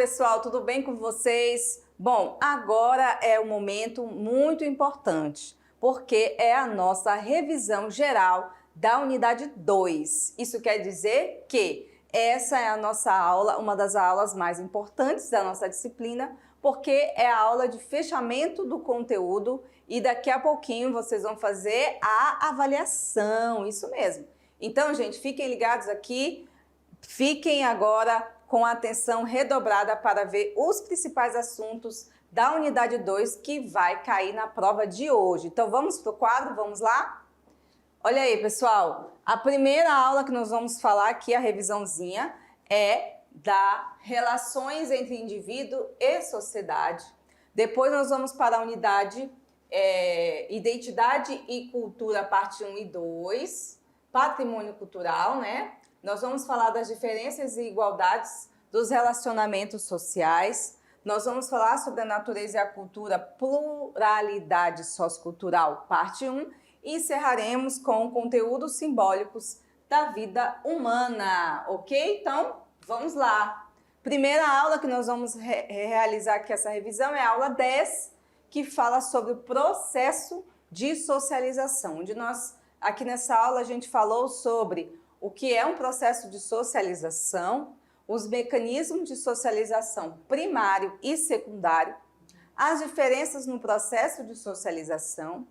pessoal, tudo bem com vocês? Bom, agora é um momento muito importante, porque é a nossa revisão geral da unidade 2. Isso quer dizer que essa é a nossa aula, uma das aulas mais importantes da nossa disciplina, porque é a aula de fechamento do conteúdo e daqui a pouquinho vocês vão fazer a avaliação, isso mesmo. Então, gente, fiquem ligados aqui, fiquem agora com a atenção redobrada para ver os principais assuntos da unidade 2 que vai cair na prova de hoje. Então vamos para o quadro, vamos lá? Olha aí, pessoal, a primeira aula que nós vamos falar aqui, a revisãozinha, é da relações entre indivíduo e sociedade. Depois nós vamos para a unidade Identidade e Cultura, parte 1 e 2, Patrimônio Cultural, né? Nós vamos falar das diferenças e igualdades dos relacionamentos sociais. Nós vamos falar sobre a natureza e a cultura, pluralidade sociocultural, parte 1. E encerraremos com conteúdos simbólicos da vida humana, ok? Então, vamos lá. Primeira aula que nós vamos realizar aqui, essa revisão, é a aula 10, que fala sobre o processo de socialização, onde nós, aqui nessa aula, a gente falou sobre o que é um processo de socialização, os mecanismos de socialização primário e secundário, as diferenças no processo de socialização,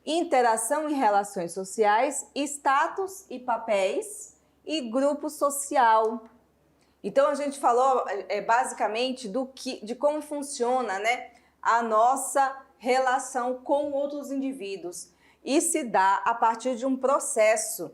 interação em relações sociais, status e papéis e grupo social. Então a gente falou basicamente de como funciona, né, a nossa relação com outros indivíduos. E se dá a partir de um processo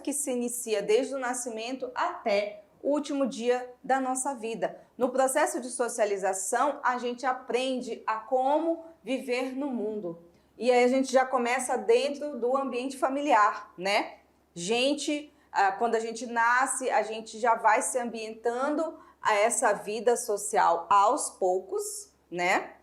que se inicia desde o nascimento até o último dia da nossa vida. No processo de socialização, a gente aprende a como viver no mundo. E aí a gente já começa dentro do ambiente familiar, né? Quando a gente nasce, a gente já vai se ambientando a essa vida social aos poucos, né?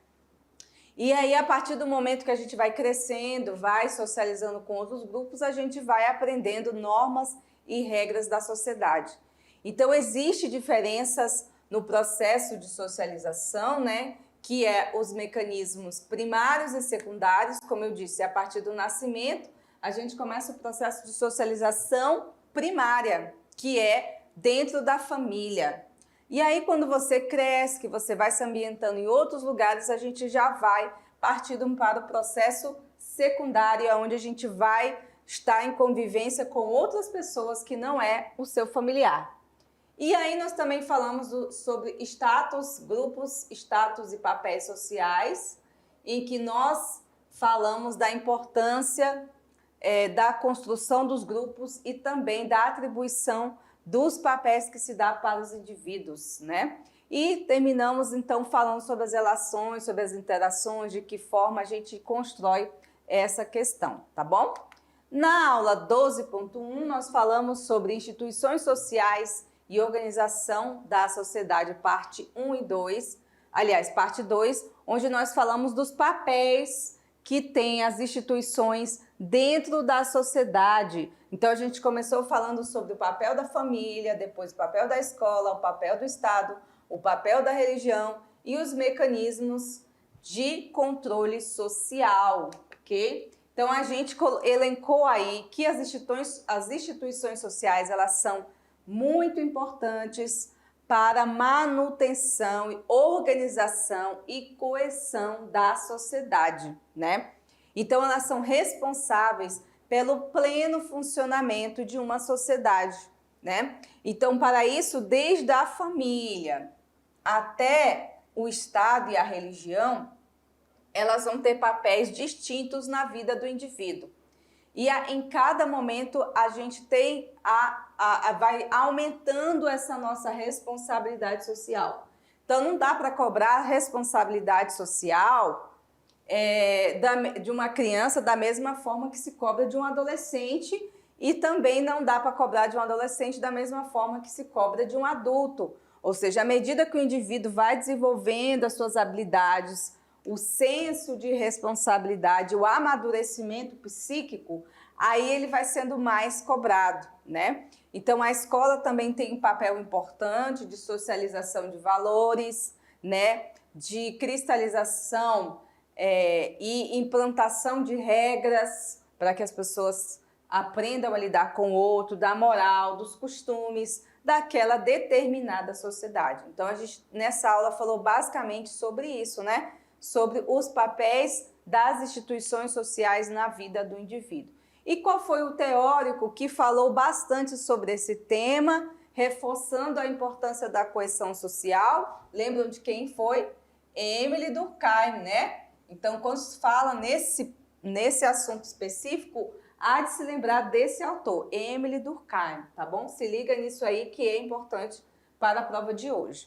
E aí, a partir do momento que a gente vai crescendo, vai socializando com outros grupos, a gente vai aprendendo normas e regras da sociedade. Então, existem diferenças no processo de socialização, né? Que é os mecanismos primários e secundários, como eu disse, a partir do nascimento, a gente começa o processo de socialização primária, que é dentro da família. E aí, quando você cresce, que você vai se ambientando em outros lugares, a gente já vai partindo para o processo secundário, onde a gente vai estar em convivência com outras pessoas que não é o seu familiar. E aí nós também falamos sobre status, grupos, status e papéis sociais, em que nós falamos da importância da construção dos grupos e também da atribuição dos papéis que se dá para os indivíduos, né? E terminamos então falando sobre as relações, sobre as interações, de que forma a gente constrói essa questão, tá bom? Na aula 12.1 nós falamos sobre instituições sociais e organização da sociedade, parte 1 e 2, aliás, parte 2, onde nós falamos dos papéis que têm as instituições dentro da sociedade. Então a gente começou falando sobre o papel da família, depois o papel da escola, o papel do Estado, o papel da religião e os mecanismos de controle social, ok? Então a gente elencou aí que as instituições sociais, elas são muito importantes para a manutenção, organização e coesão da sociedade, né? Então elas são responsáveis pelo pleno funcionamento de uma sociedade, né? Então, para isso, desde a família até o Estado e a religião, elas vão ter papéis distintos na vida do indivíduo. E em cada momento a gente vai aumentando essa nossa responsabilidade social. Então não dá para cobrar responsabilidade social de uma criança da mesma forma que se cobra de um adolescente, e também não dá para cobrar de um adolescente da mesma forma que se cobra de um adulto. Ou seja, à medida que o indivíduo vai desenvolvendo as suas habilidades, o senso de responsabilidade, o amadurecimento psíquico, aí ele vai sendo mais cobrado. né? Então, a escola também tem um papel importante de socialização de valores, né? De cristalização e implantação de regras para que as pessoas aprendam a lidar com o outro, da moral, dos costumes daquela determinada sociedade. Então, a gente nessa aula falou basicamente sobre isso, né? Sobre os papéis das instituições sociais na vida do indivíduo. E qual foi o teórico que falou bastante sobre esse tema, reforçando a importância da coesão social? Lembram de quem foi? Émile Durkheim, né? Então, quando se fala nesse assunto específico, há de se lembrar desse autor, Émile Durkheim, tá bom? Se liga nisso aí que é importante para a prova de hoje.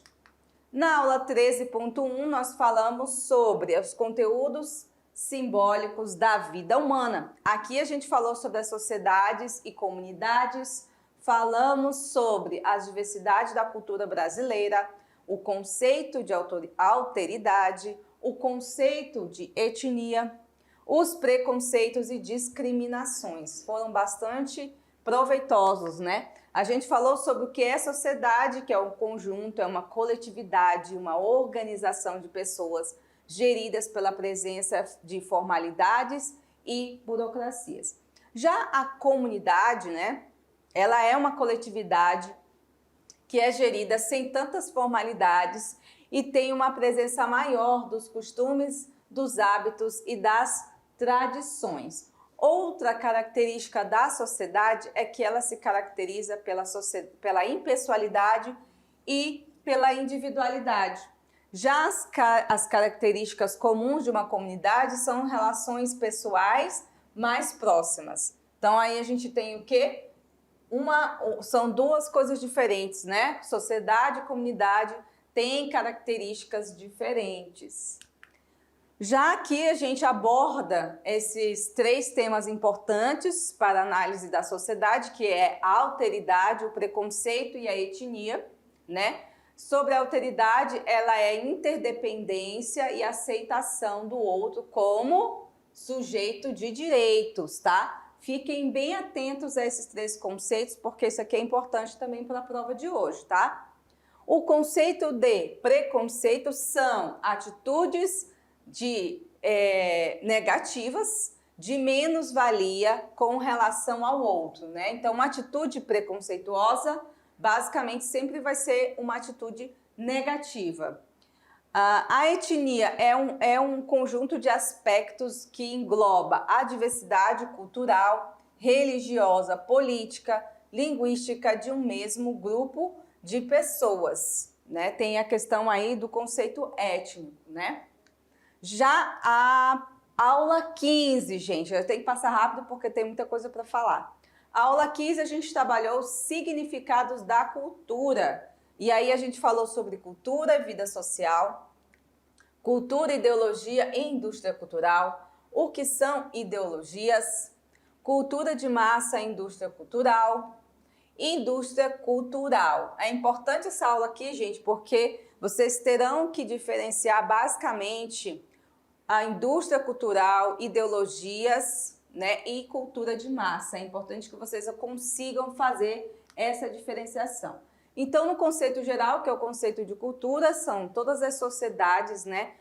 Na aula 13.1, nós falamos sobre os conteúdos simbólicos da vida humana. Aqui a gente falou sobre as sociedades e comunidades, falamos sobre a diversidade da cultura brasileira, o conceito de alteridade, o conceito de etnia, os preconceitos e discriminações. Foram bastante proveitosos, né? A gente falou sobre o que é sociedade, que é um conjunto, é uma coletividade, uma organização de pessoas geridas pela presença de formalidades e burocracias. Já a comunidade, né? Ela é uma coletividade que é gerida sem tantas formalidades e tem uma presença maior dos costumes, dos hábitos e das tradições. Outra característica da sociedade é que ela se caracteriza pela impessoalidade e pela individualidade. Já as características comuns de uma comunidade são relações pessoais mais próximas. Então aí a gente tem o quê? São duas coisas diferentes, né? Sociedade e comunidade têm características diferentes. Já aqui a gente aborda esses três temas importantes para a análise da sociedade, que é a alteridade, o preconceito e a etnia, né? Sobre a alteridade, ela é interdependência e aceitação do outro como sujeito de direitos, tá? Fiquem bem atentos a esses três conceitos, porque isso aqui é importante também para a prova de hoje, tá? O conceito de preconceito são atitudes negativas, de menos-valia com relação ao outro, né? Então, uma atitude preconceituosa, basicamente, sempre vai ser uma atitude negativa. A etnia é um conjunto de aspectos que engloba a diversidade cultural, religiosa, política, linguística de um mesmo grupo de pessoas, né? Tem a questão aí do conceito étnico, né? Já a aula 15, gente, eu tenho que passar rápido porque tem muita coisa para falar. A aula 15 a gente trabalhou os significados da cultura. E aí a gente falou sobre cultura e vida social, cultura, ideologia e indústria cultural, o que são ideologias, cultura de massa e indústria cultural. É importante essa aula aqui, gente, porque vocês terão que diferenciar basicamente a indústria cultural, ideologias, né, e cultura de massa. É importante que vocês consigam fazer essa diferenciação. Então, no conceito geral, que é o conceito de cultura, são todas as sociedades, né?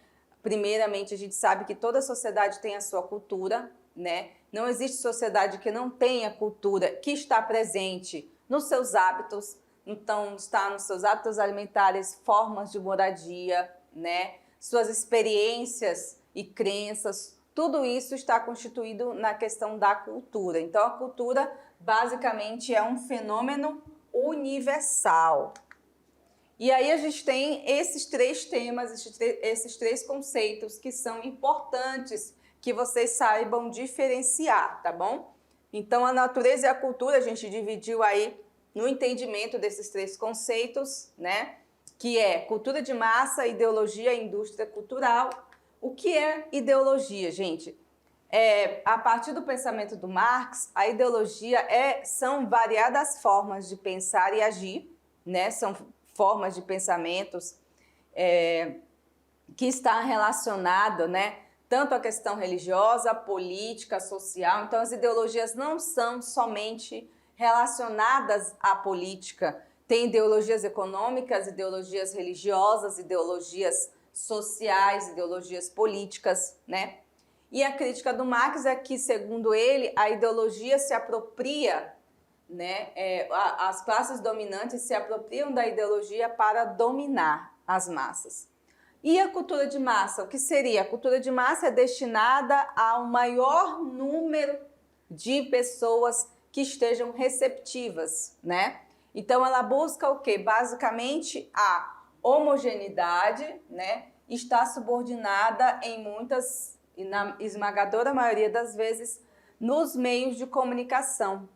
Primeiramente, a gente sabe que toda sociedade tem a sua cultura, né? Não existe sociedade que não tenha cultura, que está presente nos seus hábitos. Então, está nos seus hábitos alimentares, formas de moradia, né? Suas experiências e crenças, tudo isso está constituído na questão da cultura. Então, a cultura, basicamente, é um fenômeno universal. E aí a gente tem esses três temas, esses três conceitos que são importantes que vocês saibam diferenciar, tá bom? Então, a natureza e a cultura, a gente dividiu aí no entendimento desses três conceitos, né? Que é cultura de massa, ideologia e indústria cultural. O que é ideologia, gente? A partir do pensamento do Marx, a ideologia são variadas formas de pensar e agir, né? São formas de pensamentos que está relacionado, né? Tanto a questão religiosa, política, social. Então, as ideologias não são somente relacionadas à política. Tem ideologias econômicas, ideologias religiosas, ideologias sociais, ideologias políticas, né? E a crítica do Marx é que, segundo ele, a ideologia se apropria, né? As classes dominantes se apropriam da ideologia para dominar as massas. E a cultura de massa? O que seria? A cultura de massa é destinada a um maior número de pessoas que estejam receptivas, né? Então ela busca o quê? Basicamente a homogeneidade, né? Está subordinada em muitas, e na esmagadora maioria das vezes, nos meios de comunicação.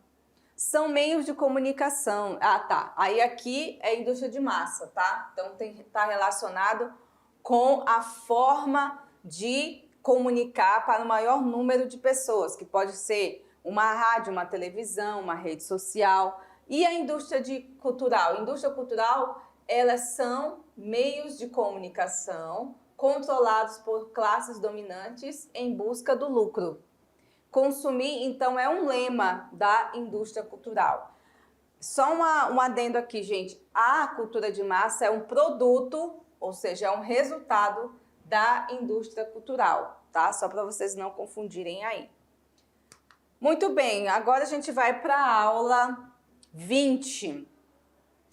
São meios de comunicação. Ah, tá. Aí aqui é indústria de massa, tá? Então tá relacionado com a forma de comunicar para o maior número de pessoas, que pode ser uma rádio, uma televisão, uma rede social. E a indústria cultural? A indústria cultural, elas são meios de comunicação controlados por classes dominantes em busca do lucro. Consumir, então, é um lema da indústria cultural. Só um adendo aqui, gente. A cultura de massa é um produto, ou seja, é um resultado da indústria cultural, tá? Só para vocês não confundirem aí. Muito bem, agora a gente vai para a aula 20.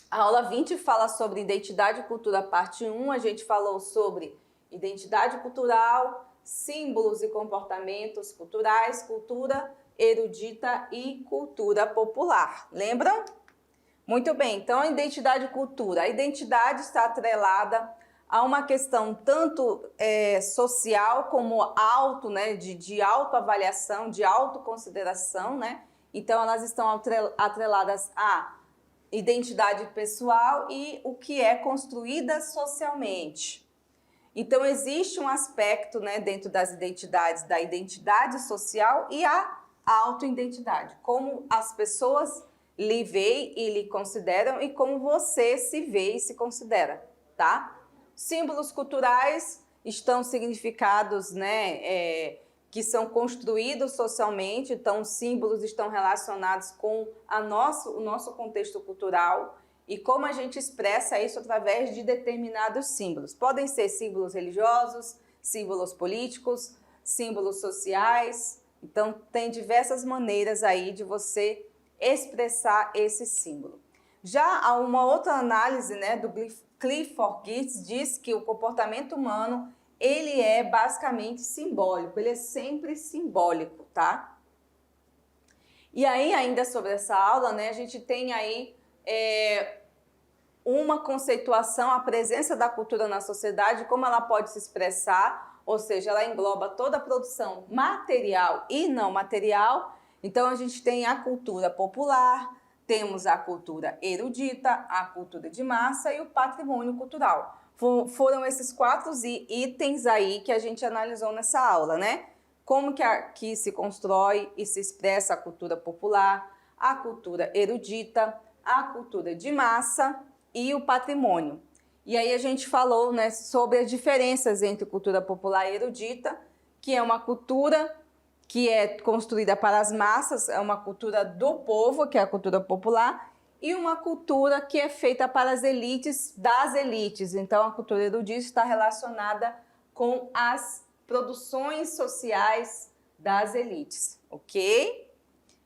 A aula 20 fala sobre identidade e cultura, parte 1. A gente falou sobre identidade cultural, símbolos e comportamentos culturais, cultura erudita e cultura popular. Lembram? Muito bem, então a identidade e cultura. A identidade está atrelada a uma questão tanto social como né, de autoavaliação, de autoconsideração, né? Então elas estão atreladas à identidade pessoal e o que é construída socialmente. Então existe um aspecto, né, dentro das identidades, da identidade social e a autoidentidade, como as pessoas lhe veem e lhe consideram e como você se vê e se considera, tá? Símbolos culturais estão significados, né, que são construídos socialmente, então símbolos estão relacionados com o nosso contexto cultural e como a gente expressa isso através de determinados símbolos. Podem ser símbolos religiosos, símbolos políticos, símbolos sociais, então tem diversas maneiras aí de você expressar esse símbolo. Já há uma outra análise, né, do Clifford Geertz diz que o comportamento humano ele é basicamente simbólico, ele é sempre simbólico, tá? E aí, ainda sobre essa aula, né, a gente tem aí uma conceituação, a presença da cultura na sociedade, como ela pode se expressar, ou seja, ela engloba toda a produção material e não material. Então, a gente tem a cultura popular, temos a cultura erudita, a cultura de massa e o patrimônio cultural. Foram esses 4 itens aí que a gente analisou nessa aula, né? Como que se constrói e se expressa a cultura popular, a cultura erudita, a cultura de massa e o patrimônio. E aí a gente falou, né, sobre as diferenças entre cultura popular e erudita, que é uma cultura que é construída para as massas, é uma cultura do povo, que é a cultura popular, e uma cultura que é feita para as elites das elites. Então, a cultura erudita está relacionada com as produções sociais das elites, ok?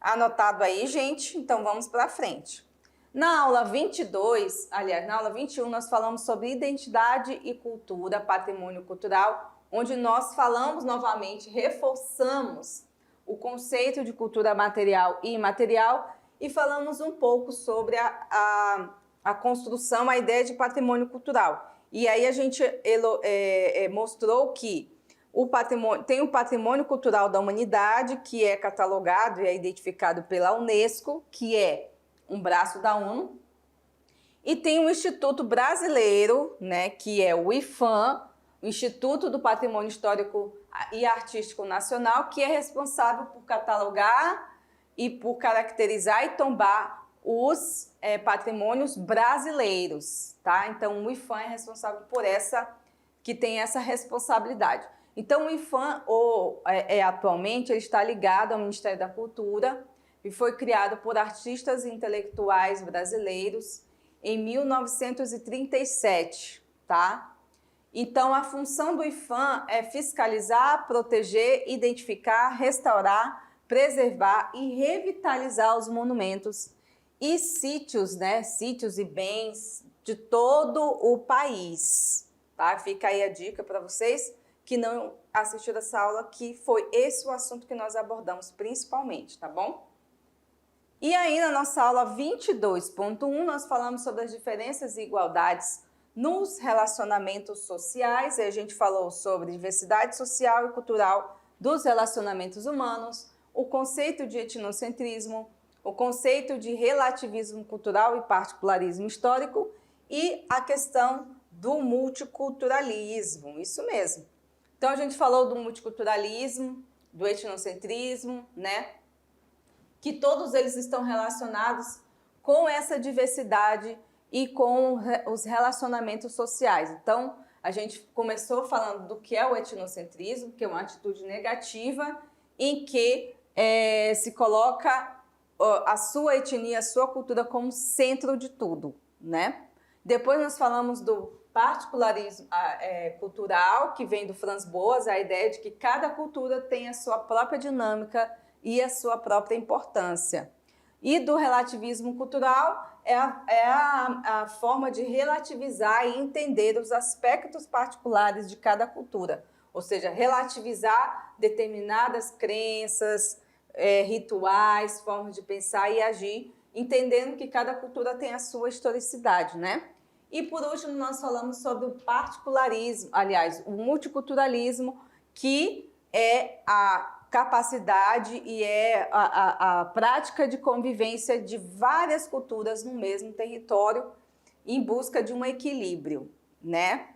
Anotado aí, gente? Então, vamos para frente. Na aula 22, aliás, na aula 21, nós falamos sobre identidade e cultura, patrimônio cultural, onde nós falamos novamente, reforçamos o conceito de cultura material e imaterial e falamos um pouco sobre a construção, a ideia de patrimônio cultural. E aí a gente mostrou que tem o patrimônio cultural da humanidade, que é catalogado e é identificado pela Unesco, que é um braço da ONU, e tem o Instituto Brasileiro, né, que é o IPHAN, o Instituto do Patrimônio Histórico e Artístico Nacional, que é responsável por catalogar e por caracterizar e tombar os patrimônios brasileiros, tá? Então, o IPHAN é responsável por que tem essa responsabilidade. Então, o IPHAN, atualmente, ele está ligado ao Ministério da Cultura, e foi criado por artistas e intelectuais brasileiros em 1937, tá? Então, a função do IPHAN é fiscalizar, proteger, identificar, restaurar, preservar e revitalizar os monumentos e sítios, né? Sítios e bens de todo o país, tá? Fica aí a dica para vocês que não assistiram essa aula, que foi esse o assunto que nós abordamos principalmente, tá bom? E aí, na nossa aula 22.1, nós falamos sobre as diferenças e igualdades nos relacionamentos sociais, e a gente falou sobre diversidade social e cultural dos relacionamentos humanos, o conceito de etnocentrismo, o conceito de relativismo cultural e particularismo histórico e a questão do multiculturalismo, isso mesmo. Então, a gente falou do multiculturalismo, do etnocentrismo, né? Que todos eles estão relacionados com essa diversidade e com os relacionamentos sociais. Então, a gente começou falando do que é o etnocentrismo, que é uma atitude negativa em que se coloca a sua etnia, a sua cultura como centro de tudo, né? Depois nós falamos do particularismo cultural, que vem do Franz Boas, a ideia de que cada cultura tem a sua própria dinâmica e a sua própria importância. E do relativismo cultural é a forma de relativizar e entender os aspectos particulares de cada cultura, ou seja, relativizar determinadas crenças, rituais, formas de pensar e agir, entendendo que cada cultura tem a sua historicidade, né? E por último, nós falamos sobre o particularismo, aliás, o multiculturalismo, que é a capacidade e é a prática de convivência de várias culturas no mesmo território em busca de um equilíbrio, né?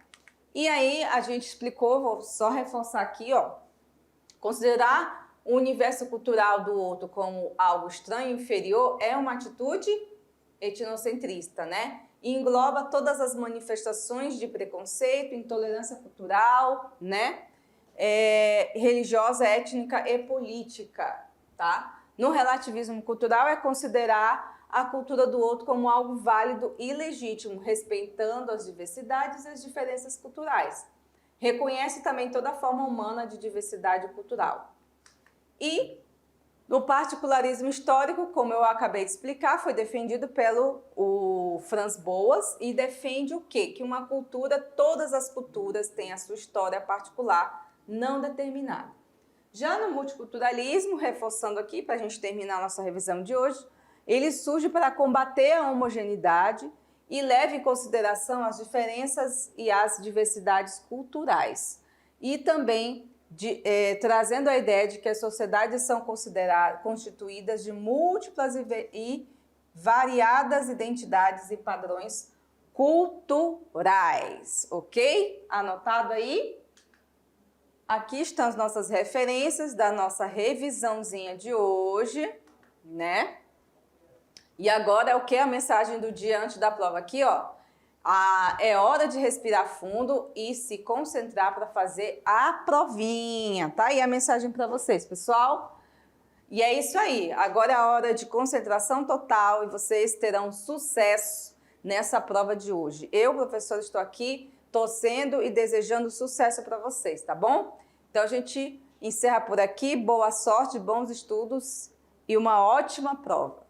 E aí a gente explicou, vou só reforçar aqui, ó, considerar o universo cultural do outro como algo estranho, inferior, é uma atitude etnocentrista, né? E engloba todas as manifestações de preconceito, intolerância cultural, né? Religiosa, étnica e política, tá? No relativismo cultural é considerar a cultura do outro como algo válido e legítimo, respeitando as diversidades e as diferenças culturais. Reconhece também toda forma humana de diversidade cultural. E no particularismo histórico, como eu acabei de explicar, foi defendido pelo Franz Boas e defende o quê? Que uma cultura, todas as culturas têm a sua história particular, não determinada. Já no multiculturalismo, reforçando aqui para a gente terminar a nossa revisão de hoje, ele surge para combater a homogeneidade e leva em consideração as diferenças e as diversidades culturais. E também trazendo a ideia de que as sociedades são constituídas de múltiplas e variadas identidades e padrões culturais, ok? Anotado aí? Aqui estão as nossas referências da nossa revisãozinha de hoje, né? E agora é o que? A mensagem do dia antes da prova aqui, ó. É hora de respirar fundo e se concentrar para fazer a provinha, tá? E a mensagem para vocês, pessoal. E é isso aí. Agora é a hora de concentração total e vocês terão sucesso nessa prova de hoje. Eu, professora, estou aqui torcendo e desejando sucesso para vocês, tá bom? Então a gente encerra por aqui. Boa sorte, bons estudos e uma ótima prova.